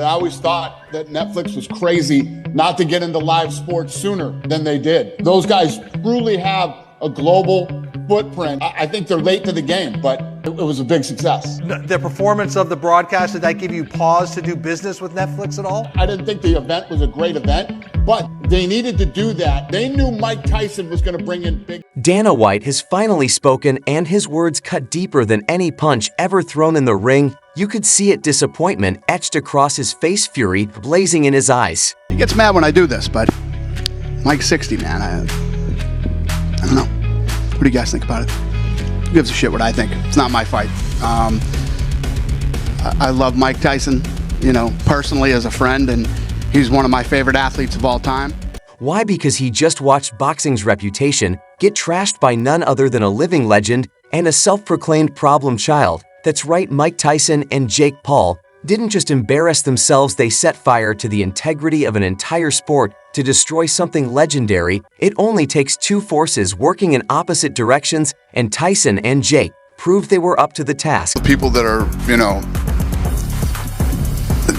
I always thought that Netflix was crazy not to get into live sports sooner than they did. Those guys truly have a global footprint. I think they're late to the game, but it was a big success. The performance of the broadcast, did that give you pause to do business with Netflix at all? I didn't think the event was a great event, but they needed to do that. They knew Mike Tyson was going to bring in big. Dana White has finally spoken, and his words cut deeper than any punch ever thrown in the ring. You could see it, disappointment etched across his face, fury blazing in his eyes. He gets mad when I do this, but Mike's 60, man. I don't know. What do you guys think about it? Who gives a shit what I think? It's not my fight. I love Mike Tyson, personally as a friend, and he's one of my favorite athletes of all time. Why? Because he just watched boxing's reputation get trashed by none other than a living legend and a self-proclaimed problem child. That's right, Mike Tyson and Jake Paul didn't just embarrass themselves, they set fire to the integrity of an entire sport to destroy something legendary. It only takes two forces working in opposite directions, and Tyson and Jake proved they were up to the task. People that are,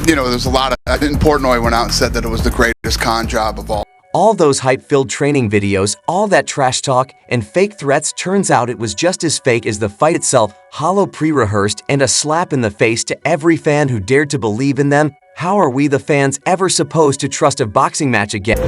there's a lot of, in Portnoy went out and said that it was the greatest con job of all. All those hype-filled training videos, all that trash talk and fake threats, turns out it was just as fake as the fight itself, hollow, pre-rehearsed, and a slap in the face to every fan who dared to believe in them. How are we, the fans, ever supposed to trust a boxing match again?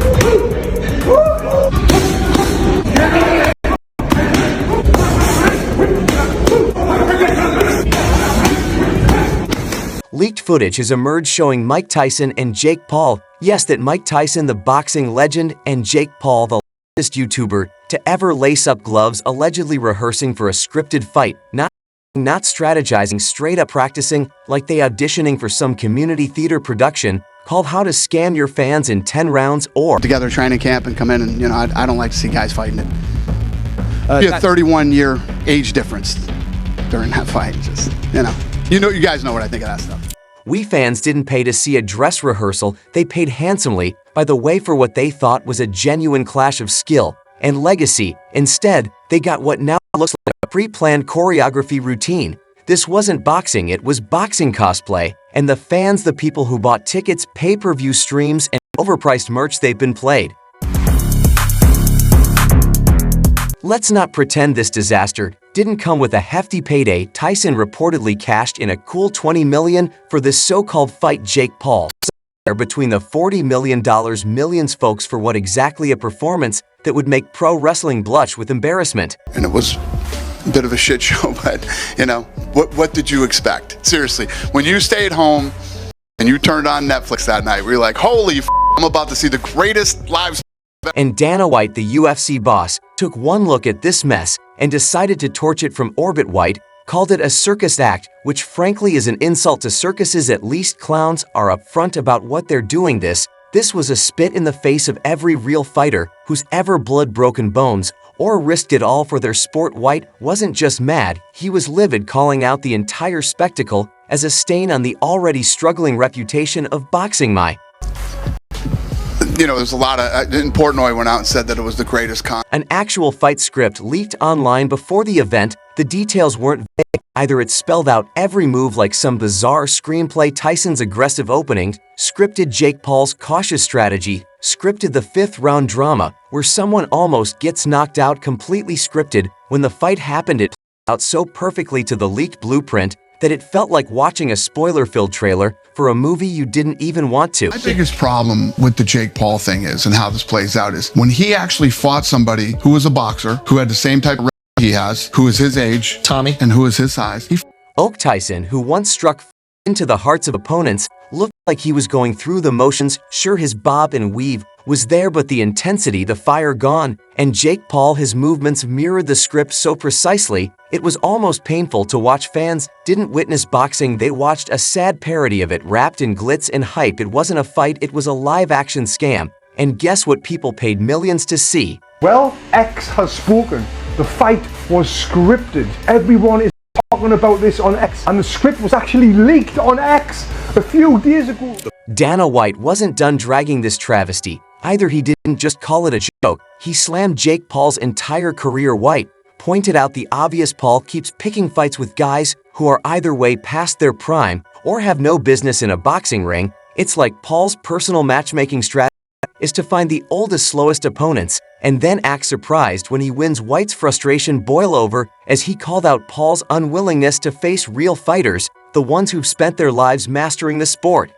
Leaked footage has emerged showing Mike Tyson and Jake Paul. Yes, that Mike Tyson, the boxing legend, and Jake Paul, the latest YouTuber to ever lace up gloves, allegedly rehearsing for a scripted fight, not strategizing, straight up practicing like they auditioning for some community theater production called How to Scam Your Fans in 10 Rounds or together training camp and come in and, I don't like to see guys fighting it. Be a 31-year age difference during that fight. Just, you guys know what I think of that stuff. We fans didn't pay to see a dress rehearsal, they paid handsomely, by the way, for what they thought was a genuine clash of skill and legacy. Instead, they got what now looks like a pre-planned choreography routine. This wasn't boxing, it was boxing cosplay, and the fans, the people who bought tickets, pay-per-view streams, and overpriced merch, they've been played. Let's not pretend this disaster didn't come with a hefty payday. Tyson reportedly cashed in a cool $20 million for this so-called fight. Jake Paul between the $40 million, millions, folks, for what exactly? A performance that would make pro wrestling blush with embarrassment. And it was a bit of a shit show, but what did you expect? Seriously, when you stayed home and you turned on Netflix that night, we were like, holy f***, I'm about to see the greatest live. And Dana White, the UFC boss, took one look at this mess and decided to torch it from orbit. White called it a circus act, which frankly is an insult to circuses. At least clowns are upfront about what they're doing. This was a spit in the face of every real fighter who's ever blood, broken bones, or risked it all for their sport. White wasn't just mad, he was livid, calling out the entire spectacle as a stain on the already struggling reputation of boxing. There's a lot of, in Portnoy went out and said that it was the greatest con. An actual fight script leaked online before the event. The details weren't vague either. It spelled out every move like some bizarre screenplay. Tyson's aggressive openings, scripted Jake Paul's cautious strategy, scripted the fifth-round drama where someone almost gets knocked out, completely scripted. When the fight happened, it played out so perfectly to the leaked blueprint that it felt like watching a spoiler-filled trailer for a movie you didn't even want to. My biggest problem with the Jake Paul thing is, and how this plays out, is when he actually fought somebody who was a boxer, who had the same type of he has, who is his age, Tommy, and who is his size. Oak Tyson, who once struck into the hearts of opponents, looked like he was going through the motions. Sure, his bob and weave was there, but the intensity, the fire, gone. And Jake Paul, his movements mirrored the script so precisely, it was almost painful to watch. Fans didn't witness boxing, they watched a sad parody of it, wrapped in glitz and hype. It wasn't a fight, it was a live-action scam. And guess what people paid millions to see? Well, X has spoken. The fight was scripted. Everyone is talking about this on X, and the script was actually leaked on X a few days ago. Dana White wasn't done dragging this travesty. Either he didn't just call it a joke, he slammed Jake Paul's entire career. White pointed out the obvious. Paul keeps picking fights with guys who are either way past their prime or have no business in a boxing ring. It's like Paul's personal matchmaking strategy is to find the oldest, slowest opponents and then act surprised when he wins. White's frustration boil over as he called out Paul's unwillingness to face real fighters, the ones who've spent their lives mastering the sport.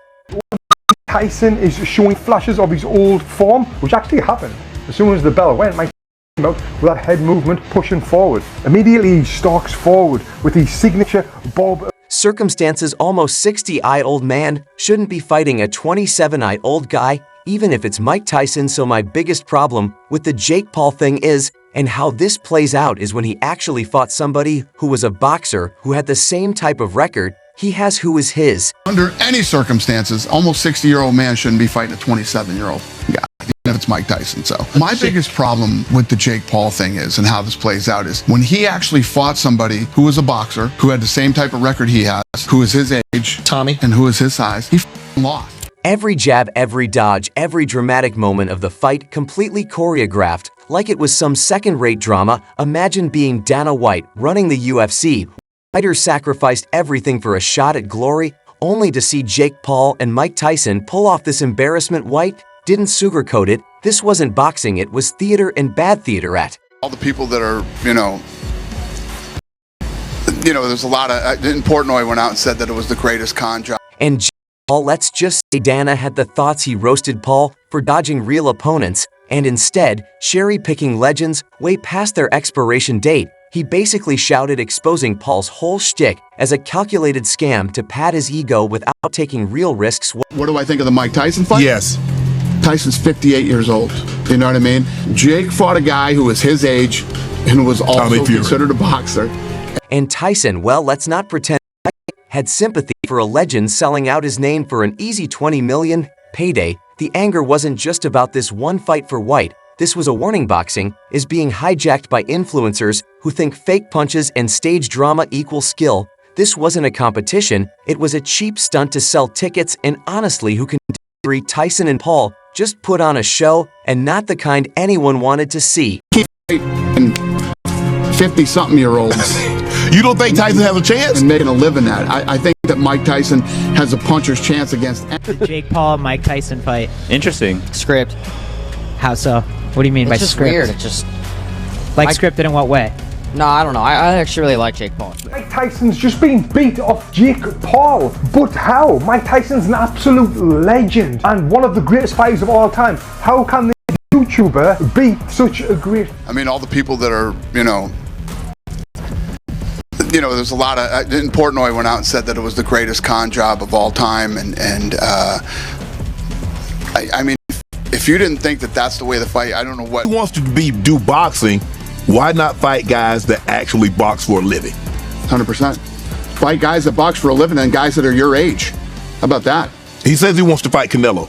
Tyson is showing flashes of his old form, which actually happened as soon as the bell went. Mike came out with that head movement, pushing forward. Immediately he stalks forward with his signature bob. Circumstances. Almost 60-year-old man shouldn't be fighting a 27-year-old guy, even if it's Mike Tyson. So my biggest problem with the Jake Paul thing is, and how this plays out, is when he actually fought somebody who was a boxer who had the same type of record he has, who is his. Under any circumstances, almost 60-year-old man shouldn't be fighting a 27-year-old guy, even if it's Mike Tyson. So my biggest problem with the Jake Paul thing is, and how this plays out, is when he actually fought somebody who was a boxer, who had the same type of record he has, who is his age, Tommy, and who is his size, he lost. Every jab, every dodge, every dramatic moment of the fight completely choreographed, like it was some second-rate drama. Imagine being Dana White running the UFC. Fighters sacrificed everything for a shot at glory, only to see Jake Paul and Mike Tyson pull off this embarrassment. White didn't sugarcoat it. This wasn't boxing, it was theater, and bad theater at. All the people that are, there's a lot of, in Portnoy went out and said that it was the greatest con job. And Jake Paul, let's just say Dana had the thoughts. He roasted Paul for dodging real opponents and instead cherry-picking legends way past their expiration date. He basically shouted, exposing Paul's whole shtick as a calculated scam to pad his ego without taking real risks. What do I think of the Mike Tyson fight? yes. Tyson's 58 years old. You know what I mean? Jake fought a guy who was his age and was also considered a boxer. And Tyson, well, let's not pretend, had sympathy for a legend selling out his name for an easy $20 million payday. The anger wasn't just about this one fight for White. This was a warning. Boxing is being hijacked by influencers who think fake punches and stage drama equal skill. This wasn't a competition, it was a cheap stunt to sell tickets, and honestly, who can disagree? Tyson and Paul just put on a show, and not the kind anyone wanted to see. 50-something-year-olds. You don't think Tyson has a chance? And making a living at it. I think that Mike Tyson has a puncher's chance against The Jake Paul Mike Tyson fight. Interesting. Script. How so? What do you mean by It's just script? weird. It's just Like scripted in what way? no. I don't know. I actually really like Jake Paul. Mike Tyson's just been beat off Jake Paul. But how? Mike Tyson's an absolute legend and one of the greatest fighters of all time. How can the YouTuber be such a great... I mean, all the people that are, there's a lot of, in Portnoy went out and said that it was the greatest con job of all time. I mean, if you didn't think that that's the way the fight, I don't know what. He wants to do boxing. Why not fight guys that actually box for a living? 100%. Fight guys that box for a living and guys that are your age. How about that? He says he wants to fight Canelo.